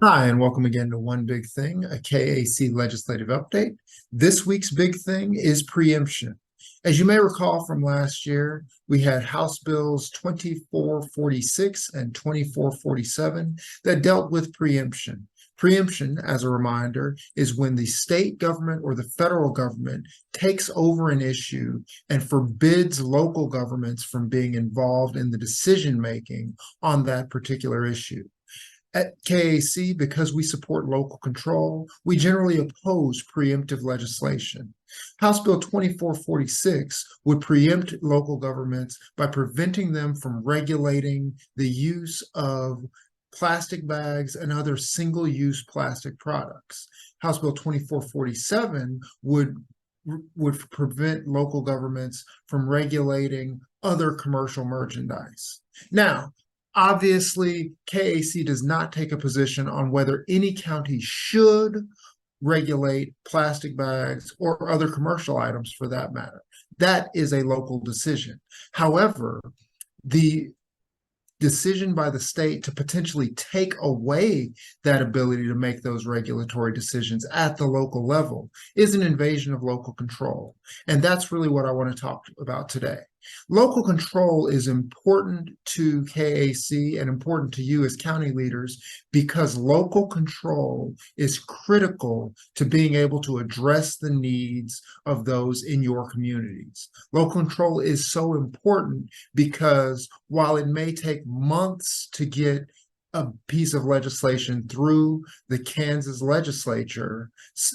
Hi, and welcome again to One Big Thing, a KAC legislative update. This week's big thing is preemption. As you may recall from last year, we had House Bills 2446 and 2447 that dealt with preemption. Preemption, as a reminder, is when the state government or the federal government takes over an issue and forbids local governments from being involved in the decision making on that particular issue. At KAC, because we support local control, we generally oppose preemptive legislation. House Bill 2446 would preempt local governments by preventing them from regulating the use of plastic bags and other single-use plastic products. House Bill 2447 would prevent local governments from regulating other commercial merchandise. Now, obviously, KAC does not take a position on whether any county should regulate plastic bags or other commercial items for that matter. That is a local decision. However, the decision by the state to potentially take away that ability to make those regulatory decisions at the local level is an invasion of local control. And that's really what I want to talk about today. Local control is important to KAC and important to you as county leaders because local control is critical to being able to address the needs of those in your communities. Local control is so important because while it may take months to get a piece of legislation through the Kansas legislature,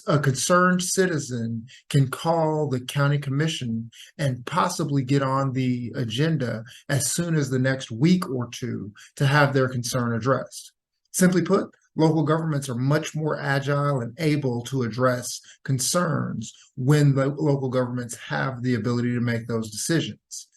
a concerned citizen can call the county commission and possibly get on the agenda as soon as the next week or two to have their concern addressed. Simply put, local governments are much more agile and able to address concerns when the local governments have the ability to make those decisions.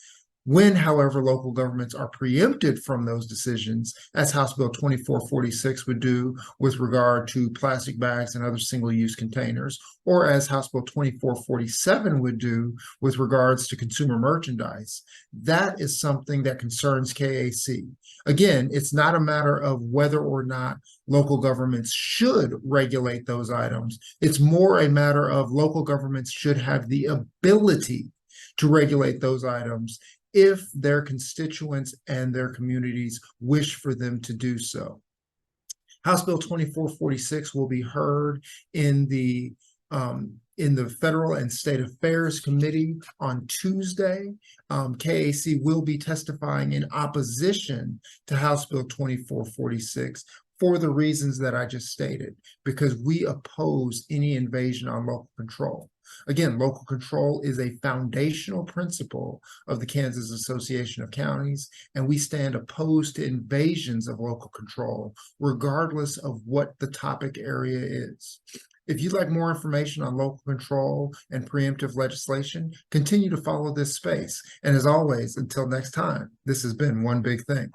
When, however, local governments are preempted from those decisions, as House Bill 2446 would do with regard to plastic bags and other single-use containers, or as House Bill 2447 would do with regards to consumer merchandise, that is something that concerns KAC. Again, it's not a matter of whether or not local governments should regulate those items. It's more a matter of local governments should have the ability to regulate those items if their constituents and their communities wish for them to do so. House Bill 2446 will be heard in the Federal and State Affairs Committee on Tuesday. KAC will be testifying in opposition to House Bill 2446 for the reasons that I just stated, because we oppose any invasion on local control. Again, local control is a foundational principle of the Kansas Association of Counties, and we stand opposed to invasions of local control, regardless of what the topic area is. If you'd like more information on local control and preemptive legislation, continue to follow this space. And as always, until next time, this has been One Big Thing.